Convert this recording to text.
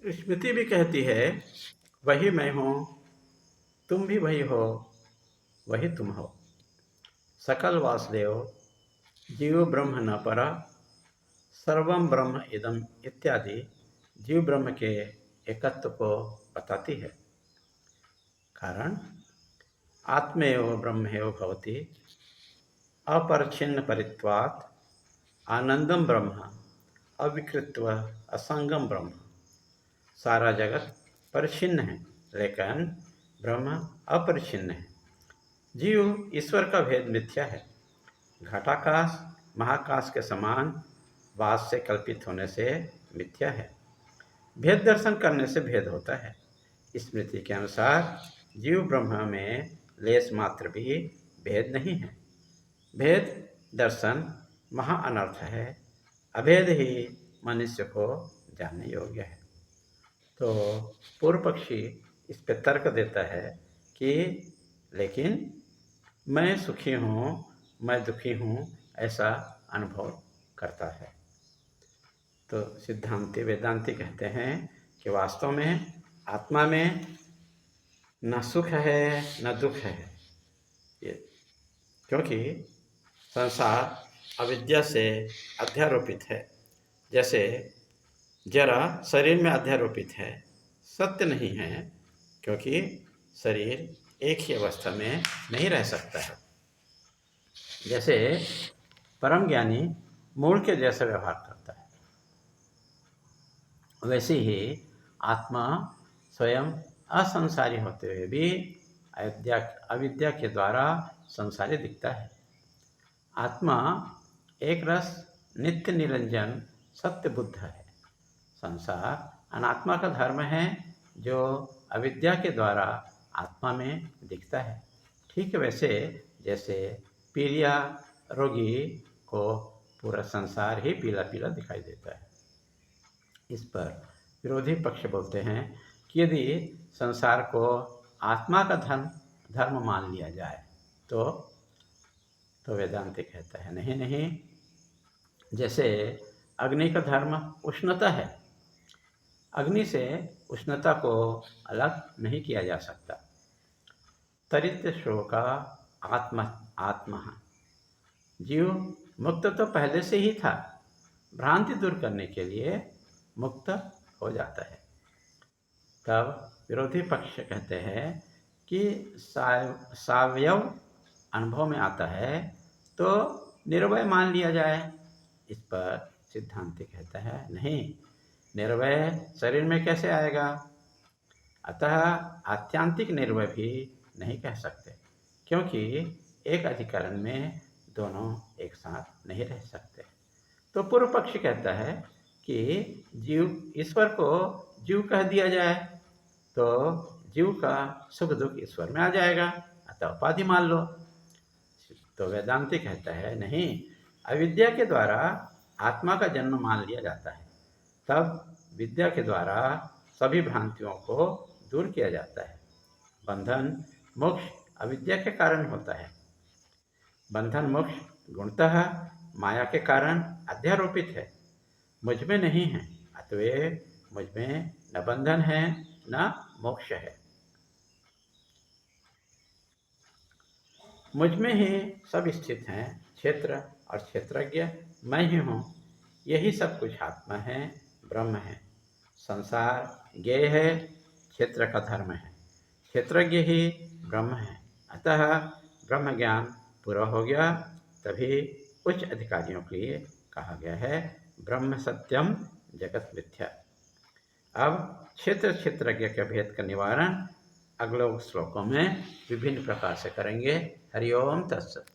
स्मृति भी कहती है, वही मैं हूँ, तुम भी वही हो, वही तुम हो। सकल वासुदेव, जीव ब्रह्म न परा, सर्वम ब्रह्म इदम इत्यादि जीव ब्रह्म के एकत्व को बताती है। कारण आत्मेव ब्रह्मेव भवति, अपरिच्छिन्न परित्वात् आनंदम ब्रह्म, अविकृत्व असंगम ब्रह्म। सारा जगत परिच्छिन्न है, लेकिन ब्रह्म अपरिच्छिन्न है। जीव ईश्वर का भेद मिथ्या है। घटाकाश महाकाश के समान वास से कल्पित होने से मिथ्या है। भेद दर्शन करने से भेद होता है। स्मृति के अनुसार जीव ब्रह्म में लेश मात्र भी भेद नहीं है। भेद दर्शन महा अनर्थ है। अभेद ही मनुष्य को जानने योग्य है। तो पूर्व पक्षी इस पे तर्क देता है कि लेकिन मैं सुखी हूँ, मैं दुखी हूँ, ऐसा अनुभव करता है। तो सिद्धांति वेदांति कहते हैं कि वास्तव में आत्मा में न सुख है न दुख है, ये क्योंकि संसार अविद्या से अध्यारोपित है। जैसे जरा शरीर में अध्यारोपित है, सत्य नहीं है, क्योंकि शरीर एक ही अवस्था में नहीं रह सकता है। जैसे परम ज्ञानी मूल के जैसा व्यवहार करता है, वैसे ही आत्मा स्वयं असंसारी होते हुए भी अविद्या के द्वारा संसारी दिखता है। आत्मा एक रस नित्य निरंजन सत्य बुद्ध है। संसार अनात्मा का धर्म है जो अविद्या के द्वारा आत्मा में दिखता है। ठीक वैसे जैसे पीलिया रोगी को पूरा संसार ही पीला पीला दिखाई देता है। इस पर विरोधी पक्ष बोलते हैं कि यदि संसार को आत्मा का धर्म मान लिया जाए तो वेदांत कहता है नहीं नहीं। जैसे अग्नि का धर्म उष्णता है, अग्नि से उष्णता को अलग नहीं किया जा सकता। तरित शोका आत्मा जीव मुक्त तो पहले से ही था, भ्रांति दूर करने के लिए मुक्त हो जाता है। तब विरोधी पक्ष कहते हैं कि सावयव अनुभव में आता है तो निर्वय मान लिया जाए। इस पर सिद्धांति कहता है नहीं, निर्वय शरीर में कैसे आएगा। अतः आत्यांतिक निर्वय भी नहीं कह सकते, क्योंकि एक अधिकरण में दोनों एक साथ नहीं रह सकते। तो पूर्व पक्ष कहता है कि जीव ईश्वर को जीव कह दिया जाए तो जीव का सुख दुख ईश्वर में आ जाएगा, अतः उपाधि मान लो। तो वेदांति कहता है नहीं, अविद्या के द्वारा आत्मा का जन्म मान लिया जाता है, तब विद्या के द्वारा सभी भ्रांतियों को दूर किया जाता है। बंधन मोक्ष अविद्या के कारण होता है। बंधन मोक्ष गुणतः माया के कारण अध्यारोपित है, मुझ में नहीं है, अतएव मुझ में न बंधन है न मोक्ष है। मुझ में ही सब स्थित हैं, क्षेत्र और क्षेत्रज्ञ मैं ही हूँ। यही सब कुछ आत्मा है, ब्रह्म है। संसार ज्ञेय है, क्षेत्र का धर्म है, क्षेत्रज्ञ ही ब्रह्म है। अतः ब्रह्म ज्ञान पूरा हो गया, तभी उच्च अधिकारियों के लिए कहा गया है ब्रह्म सत्यम जगत मिथ्या। अब क्षेत्र क्षेत्रज्ञ के भेद का निवारण अगले श्लोकों में विभिन्न प्रकार से करेंगे। हरि ओम तत्सत।